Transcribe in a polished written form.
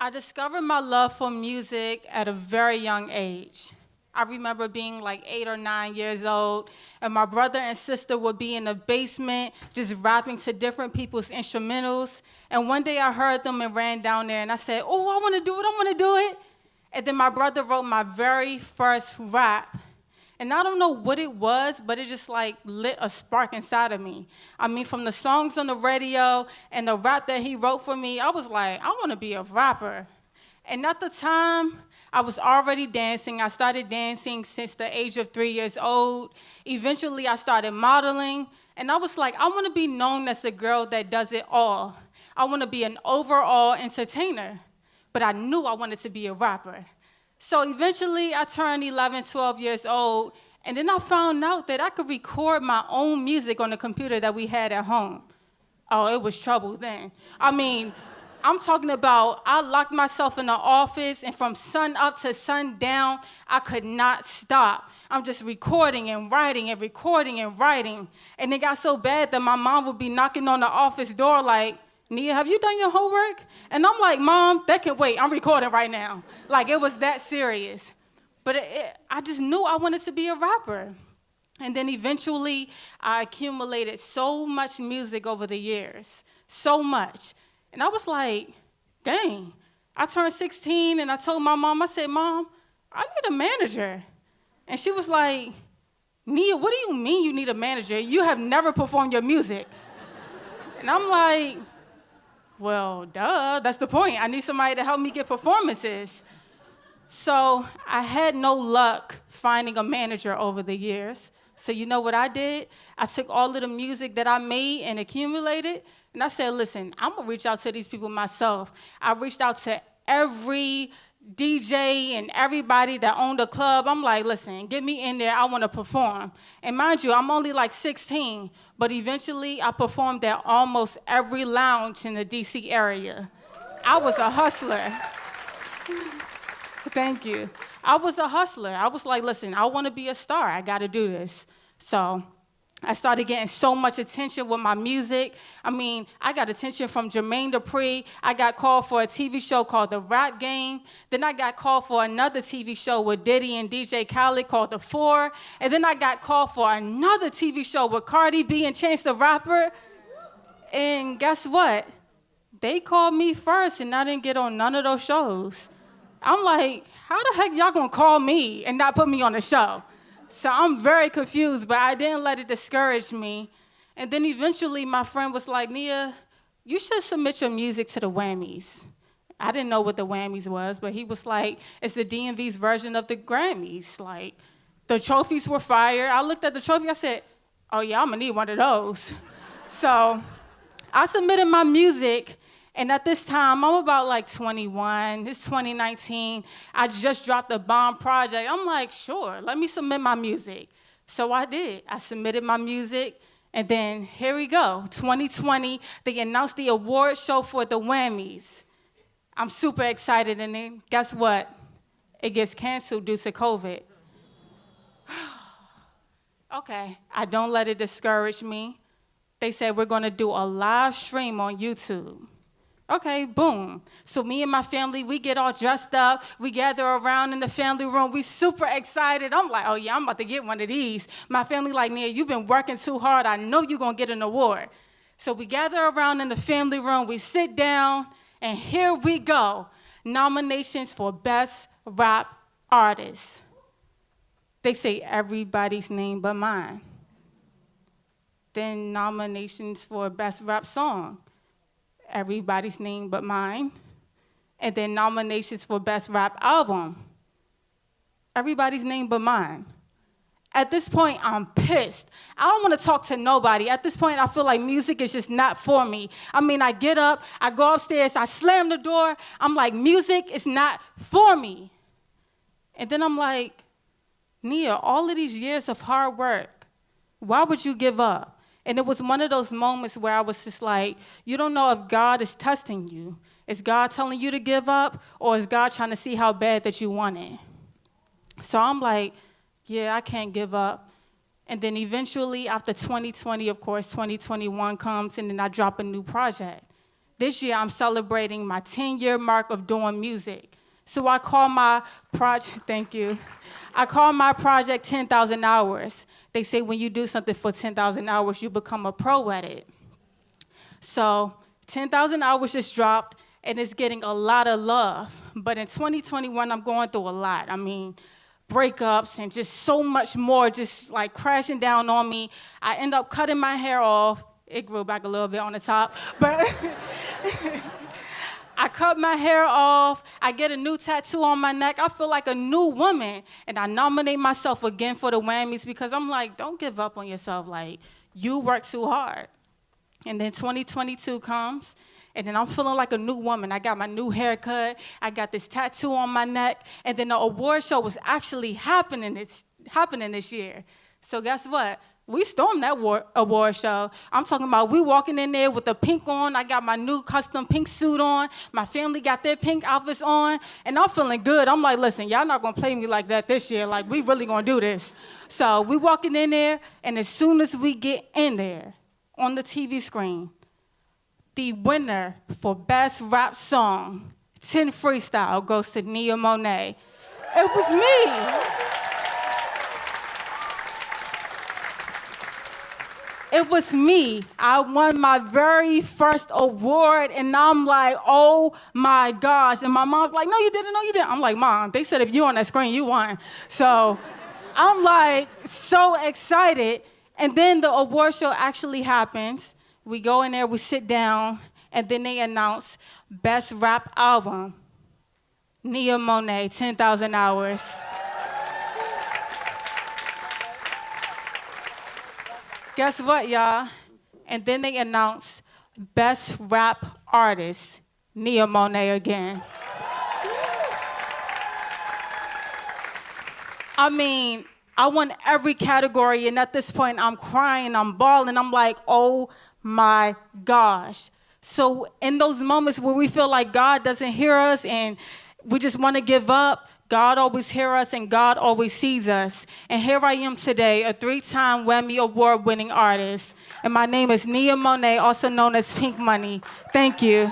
I discovered my love for music at a very young age. I remember being like 8 or 9 years old, and my brother and sister would be in the basement just rapping to different people's instrumentals. And one day I heard them and ran down there, and I said, "Oh, I want to do it, I want to do it." And then my brother wrote my very first rap. And I don't know what it was, but it just like lit a spark inside of me. I mean, from the songs on the radio and the rap that he wrote for me, I was like, I want to be a rapper. And at the time, I was already dancing. I started dancing since the age of 3 years old. Eventually, I started modeling. And I was like, I want to be known as the girl that does it all. I want to be an overall entertainer. But I knew I wanted to be a rapper. So eventually, I turned 11, 12 years old, and then I found out that I could record my own music on the computer that we had at home. Oh, it was trouble then. I mean, I'm talking about I locked myself in the office, and from sun up to sun down, I could not stop. I'm just recording and writing and recording and writing. And it got so bad that my mom would be knocking on the office door like, "Nia, have you done your homework?" And I'm like, "Mom, that can wait. I'm recording right now." Like, it was that serious. But I just knew I wanted to be a rapper. And then eventually, I accumulated so much music over the years, so much. And I was like, dang. I turned 16, and I told my mom, I said, "Mom, I need a manager." And she was like, "Nia, what do you mean you need a manager? You have never performed your music." And I'm like, well, duh, that's the point. I need somebody to help me get performances. So I had no luck finding a manager over the years. So you know what I did? I took all of the music that I made and accumulated, and I said, listen, I'm going to reach out to these people myself. I reached out to every DJ and everybody that owned a club. I'm like, listen, get me in there. I want to perform. And mind you, I'm only like 16, but eventually I performed at almost every lounge in the DC area. I was a hustler. Thank you. I was a hustler. I was like, listen, I want to be a star. I got to do this. So I started getting so much attention with my music. I mean, I got attention from Jermaine Dupri. I got called for a TV show called The Rap Game. Then I got called for another TV show with Diddy and DJ Khaled called The Four. And then I got called for another TV show with Cardi B and Chance the Rapper. And guess what? They called me first, and I didn't get on none of those shows. I'm like, how the heck y'all gonna call me and not put me on the show? So I'm very confused, but I didn't let it discourage me. And then eventually my friend was like, Nia, you should submit your music to the Whammies. I didn't know what the Whammies was, but he was like, it's the DMV's version of the Grammys. Like, the trophies were fire. I looked at the trophy, I said, oh yeah, I'm gonna need one of those. So I submitted my music, and at this time, I'm about like 21. It's 2019. I just dropped a bomb project. I'm like, sure, let me submit my music. So I did. I submitted my music, and then here we go. 2020, they announced the award show for the Whammies. I'm super excited, and then guess what? It gets canceled due to COVID. Okay, I don't let it discourage me. They said we're gonna do a live stream on YouTube. Okay, boom. So me and my family, we get all dressed up. We gather around in the family room. We super excited. I'm like, oh yeah, I'm about to get one of these. My family like, Nia, you've been working too hard. I know you're gonna get an award. So we gather around in the family room. We sit down, and here we go. Nominations for Best Rap Artist. They say everybody's name but mine. Then nominations for Best Rap Song. Everybody's name but mine. And then nominations for Best Rap Album. Everybody's name but mine. At this point, I'm pissed. I don't want to talk to nobody. At this point, I feel like music is just not for me. I mean, I get up, I go upstairs, I slam the door. I'm like, music is not for me. And then I'm like, Nia, all of these years of hard work, why would you give up? And it was one of those moments where I was just like, you don't know if God is testing you. Is God telling you to give up, or is God trying to see how bad that you want it? So I'm like, yeah, I can't give up. And then eventually, after 2020, of course, 2021 comes, and then I drop a new project. This year, I'm celebrating my 10-year mark of doing music. So I call my project, thank you. I call my project 10,000 hours. They say when you do something for 10,000 hours, you become a pro at it. So 10,000 hours just dropped, and it's getting a lot of love. But in 2021, I'm going through a lot. I mean, breakups and just so much more just like crashing down on me. I end up cutting my hair off. It grew back a little bit on the top, but I cut my hair off. I get a new tattoo on my neck. I feel like a new woman. And I nominate myself again for the Wammys because I'm like, don't give up on yourself. Like, you work too hard. And then 2022 comes, and then I'm feeling like a new woman. I got my new haircut. I got this tattoo on my neck. And then the award show was actually happening this year. So guess what? We stormed that award show. I'm talking about we walking in there with the pink on. I got my new custom pink suit on. My family got their pink outfits on. And I'm feeling good. I'm like, listen, y'all not going to play me like that this year. Like, we really going to do this. So we walking in there, and as soon as we get in there, on the TV screen, the winner for Best Rap Song, 10 Freestyle, goes to Nia Monaé. It was me. It was me. I won my very first award, and I'm like, oh my gosh. And my mom's like, no, you didn't, no, you didn't. I'm like, Mom, they said if you're on that screen, you won. So I'm like so excited. And then the award show actually happens. We go in there, we sit down, and then they announce Best Rap Album, Nia Monaé, 10,000 Hours. Guess what, y'all? And then they announce Best Rap Artist, Nia Monaé again. I mean, I won every category, and at this point, I'm crying, I'm bawling, I'm like, oh my gosh. So in those moments where we feel like God doesn't hear us and we just want to give up, God always hears us and God always sees us. And here I am today, a 3-time Whammy Award-winning artist. And my name is Nia Monaé, also known as Pink Money. Thank you.